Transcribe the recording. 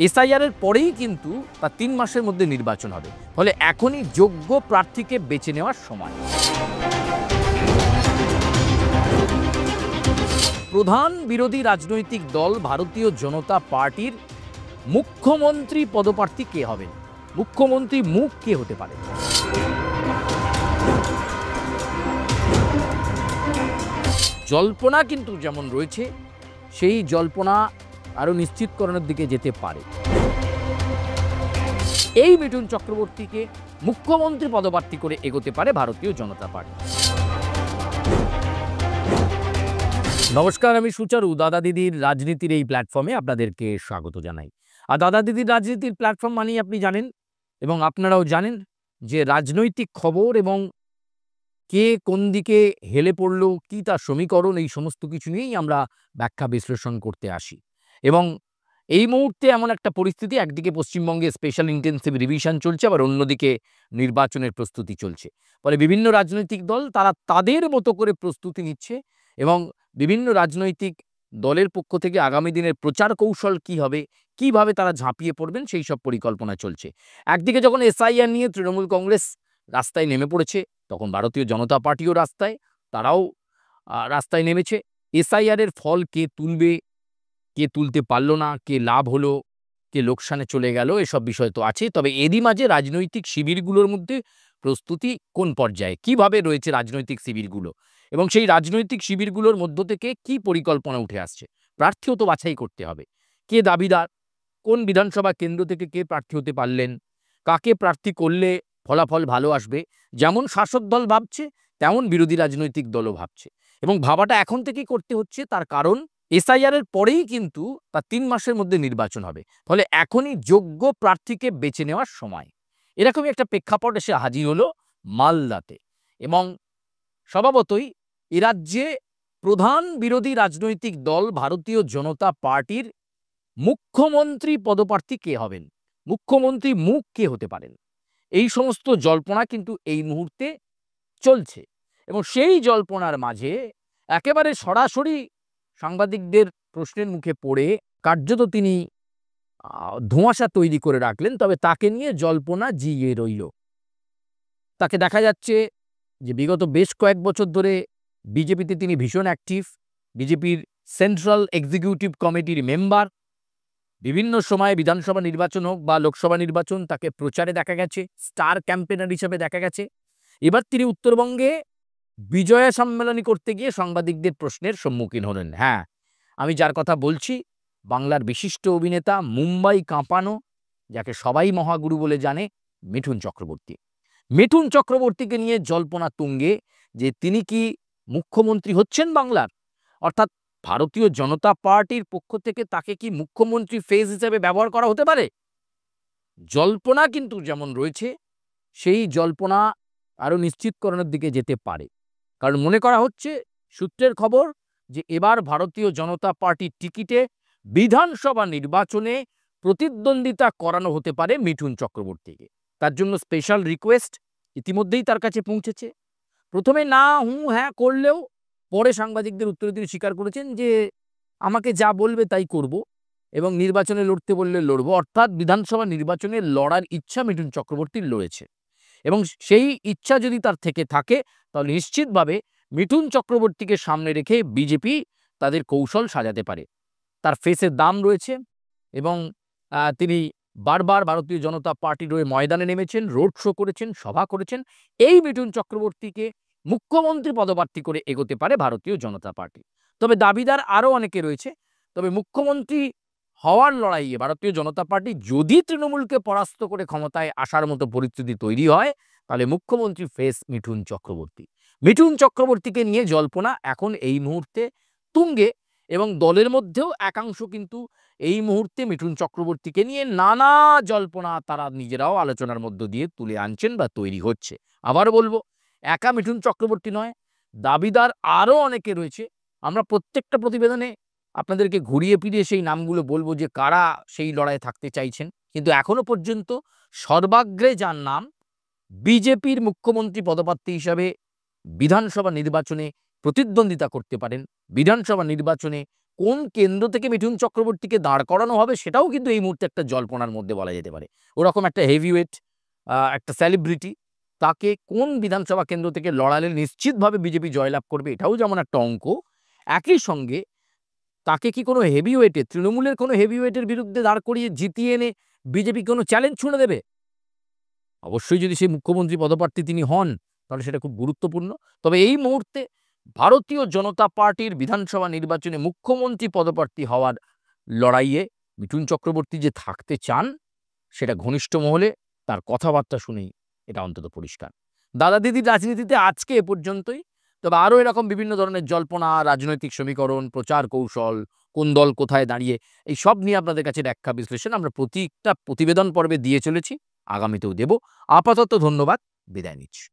SIR এর পরেই কিন্তু তার ৩ মাসের মধ্যে নির্বাচন হবে। ফলে এখনই যোগ্য প্রার্থীকে বেছে নেওয়ার সময়। প্রধান বিরোধী রাজনৈতিক দল ভারতীয় জনতা পার্টির মুখ্যমন্ত্রী পদপ্রার্থী কে হবেন? মুখ্যমন্ত্রী মুখ কে হতে পারে? জল্পনা কিন্তু যেমন রয়েছে, সেই জল্পনা আরও নিশ্চিতকরণের দিকে যেতে পারে। এই মিঠুন চক্রবর্তীকে মুখ্যমন্ত্রী পদপ্রার্থী করে এগোতে পারে ভারতীয় জনতা পার্টি। নমস্কার, আমি সুচারু। দাদা দিদির রাজনীতির এই প্ল্যাটফর্মে আপনাদেরকে স্বাগত জানাই। আর দাদা দিদির রাজনীতির প্ল্যাটফর্ম মানেই আপনি জানেন এবং আপনারাও জানেন যে রাজনৈতিক খবর এবং কে কোন দিকে হেলে পড়ল, কি তার সমীকরণ, এই সমস্ত কিছু নিয়েই আমরা ব্যাখ্যা বিশ্লেষণ করতে আসি। এবং এই মুহূর্তে এমন একটা পরিস্থিতি, একদিকে পশ্চিমবঙ্গে স্পেশাল ইন্টেন্সিভ রিভিশন চলছে, আবার অন্যদিকে নির্বাচনের প্রস্তুতি চলছে। ফলে বিভিন্ন রাজনৈতিক দল তারা তাদের মতো করে প্রস্তুতি নিচ্ছে এবং বিভিন্ন রাজনৈতিক দলের পক্ষ থেকে আগামী দিনের প্রচার কৌশল কী হবে, কিভাবে তারা ঝাঁপিয়ে পড়বেন, সেই সব পরিকল্পনা চলছে। একদিকে যখন এসআইআর নিয়ে তৃণমূল কংগ্রেস রাস্তায় নেমে পড়েছে, তখন ভারতীয় জনতা পার্টিও তারাও রাস্তায় নেমেছে। এসআইআর এর ফল কে তুলবে, কে তুলতে পারলো না, কে লাভ হলো, কে লোকসানে চলে গেল, এসব বিষয় তো আছে। তবে এরই মাঝে রাজনৈতিক শিবিরগুলোর মধ্যে প্রস্তুতি কোন পর্যায়ে, কিভাবে রয়েছে রাজনৈতিক শিবিরগুলো, এবং সেই রাজনৈতিক শিবিরগুলোর মধ্য থেকে কি পরিকল্পনা উঠে আসছে। প্রার্থীও তো বাছাই করতে হবে, কে দাবিদার, কোন বিধানসভা কেন্দ্র থেকে কে প্রার্থী হতে পারলেন, কাকে প্রার্থী করলে ফলাফল ভালো আসবে। যেমন শাসক দল ভাবছে, তেমন বিরোধী রাজনৈতিক দলও ভাবছে, এবং ভাবাটা এখন থেকেই করতে হচ্ছে। তার কারণ এসআইআর এর পরেই কিন্তু তার ৩ মাসের মধ্যে নির্বাচন হবে। ফলে এখনই যোগ্য প্রার্থীকে বেছে নেওয়ার সময়। এরকমই একটা প্রেক্ষাপট এসে হাজির হলো মালদাতে। এবং স্বভাবতই এ রাজ্যে প্রধান বিরোধী রাজনৈতিক দল ভারতীয় জনতা পার্টির মুখ্যমন্ত্রী পদপ্রার্থী কে হবেন, মুখ্যমন্ত্রী মুখ কে হতে পারেন, এই সমস্ত জল্পনা কিন্তু এই মুহূর্তে চলছে। এবং সেই জল্পনার মাঝে একেবারে সরাসরি সাংবাদিকদের প্রশ্নের মুখে পড়ে কার্যত তিনি ধোঁয়াশা তৈরি করে রাখলেন। তবে তাকে নিয়ে জল্পনা জিয়ে রইল। তাকে দেখা যাচ্ছে যে বিগত বেশ কয়েক বছর ধরে বিজেপিতে তিনি ভীষণ অ্যাক্টিভ, বিজেপির সেন্ট্রাল এক্সিকিউটিভ কমিটির মেম্বার। বিভিন্ন সময়ে বিধানসভা নির্বাচন হোক বা লোকসভা নির্বাচন, তাকে প্রচারে দেখা গেছে, স্টার ক্যাম্পেনার হিসেবে দেখা গেছে। এবার তিনি উত্তরবঙ্গে বিজয়া সম্মেলনী করতে গিয়ে সাংবাদিকদের প্রশ্নের সম্মুখীন হলেন। হ্যাঁ, আমি যার কথা বলছি, বাংলার বিশিষ্ট অভিনেতা, মুম্বাই কাঁপানো, যাকে সবাই মহাগুরু বলে জানে, মিঠুন চক্রবর্তী। মিঠুন চক্রবর্তীকে নিয়ে জল্পনা তুঙ্গে যে তিনি কি মুখ্যমন্ত্রী হচ্ছেন বাংলার, অর্থাৎ ভারতীয় জনতা পার্টির পক্ষ থেকে তাকে কি মুখ্যমন্ত্রী ফেস হিসেবে ব্যবহার করা হতে পারে। জল্পনা কিন্তু যেমন রয়েছে, সেই জল্পনা আরও নিশ্চিতকরণের দিকে যেতে পারে। কারণ মনে করা হচ্ছে, সূত্রের খবর, যে এবার ভারতীয় জনতা পার্টির টিকিটে বিধানসভা নির্বাচনে প্রতিদ্বন্দ্বিতা করানো হতে পারে মিঠুন চক্রবর্তীকে। তার জন্য স্পেশাল রিকোয়েস্ট ইতিমধ্যেই তার কাছে পৌঁছেছে। প্রথমে না হ্যাঁ করলেও পরে সাংবাদিকদের উত্তরে তিনি স্বীকার করেছেন যে আমাকে যা বলবে তাই করব, এবং নির্বাচনে লড়তে বললে লড়ব। অর্থাৎ বিধানসভা নির্বাচনে লড়ার ইচ্ছা মিঠুন চক্রবর্তীর রয়েছে, এবং সেই ইচ্ছা যদি তার থেকে থাকে, তাহলে নিশ্চিতভাবে মিঠুন চক্রবর্তীকে সামনে রেখে বিজেপি তাদের কৌশল সাজাতে পারে। তার ফেসের দাম রয়েছে, এবং তিনি বারবার ভারতীয় জনতা পার্টির হয়ে ময়দানে নেমেছেন, রোড শো করেছেন, সভা করেছেন। এই মিঠুন চক্রবর্তীকে মুখ্যমন্ত্রী পদপ্রার্থী করে এগোতে পারে ভারতীয় জনতা পার্টি। তবে দাবিদার আরও অনেকে রয়েছে। তবে মুখ্যমন্ত্রী হওয়ার লড়াইয়ে ভারতীয় জনতা পার্টি যদি তৃণমূলকে পরাস্ত করে ক্ষমতায় আসার মতো পরিস্থিতি তৈরি হয়, তাহলে মুখ্যমন্ত্রী ফেস মিঠুন চক্রবর্তী। মিঠুন চক্রবর্তীকে নিয়ে জল্পনা এখন এই মুহূর্তে তুঙ্গে, এবং দলের মধ্যেও একাংশ কিন্তু এই মুহূর্তে মিঠুন চক্রবর্তীকে নিয়ে নানা জল্পনা তারা নিজেরাও আলোচনার মধ্য দিয়ে তুলে আনছেন বা তৈরি হচ্ছে। আবার বলবো, একা মিঠুন চক্রবর্তী নয়, দাবিদার আরও অনেকে রয়েছে। আমরা প্রত্যেকটা প্রতিবেদনে আপনাদেরকে ঘুরিয়ে ফিরিয়ে সেই নামগুলো বলবো যে কারা সেই লড়াইয়ে থাকতে চাইছেন। কিন্তু এখনো পর্যন্ত সর্বাগ্রে যার নাম বিজেপির মুখ্যমন্ত্রী পদপ্রার্থী হিসাবে বিধানসভা নির্বাচনে প্রতিদ্বন্দ্বিতা করতে পারেন, বিধানসভা নির্বাচনে কোন কেন্দ্র থেকে মিঠুন চক্রবর্তীকে দাঁড় করানো হবে সেটাও কিন্তু এই মুহূর্তে একটা জল্পনার মধ্যে বলা যেতে পারে। ওরকম একটা হেভিওয়েট, একটা সেলিব্রিটি, তাকে কোন বিধানসভা কেন্দ্র থেকে লড়ালে নিশ্চিতভাবে বিজেপি জয়লাভ করবে এটাও যেমন একটা অঙ্ক, একই সঙ্গে তাকে কি কোনো হেভিওয়েটে, তৃণমূলের কোনো হেভিওয়েটের বিরুদ্ধে দাঁড় করিয়ে জিতিয়ে এনে বিজেপি কোনো চ্যালেঞ্জ ছুঁড়ে দেবে? অবশ্যই যদি সেই মুখ্যমন্ত্রী পদপ্রার্থী তিনি হন, তাহলে সেটা খুব গুরুত্বপূর্ণ। তবে এই মুহূর্তে ভারতীয় জনতা পার্টির বিধানসভা নির্বাচনে মুখ্যমন্ত্রী পদপ্রার্থী হওয়ার লড়াইয়ে মিঠুন চক্রবর্তী যে থাকতে চান, সেটা ঘনিষ্ঠ মহলে তার কথাবার্তা শুনেই এটা অন্তত পরিষ্কার। দাদা দিদির রাজনীতিতে আজকে এ পর্যন্তই। তবে আরও এরকম বিভিন্ন ধরনের জল্পনা, রাজনৈতিক সমীকরণ, প্রচার কৌশল, কোন দল কোথায় দাঁড়িয়ে, এই সব নিয়ে আপনাদের কাছে ব্যাখ্যা বিশ্লেষণ আমরা প্রতিটা প্রতিবেদন পর্বে দিয়ে চলেছি, আগামীতেও দেব। আপাতত ধন্যবাদ, বিদায় নিচ্ছি।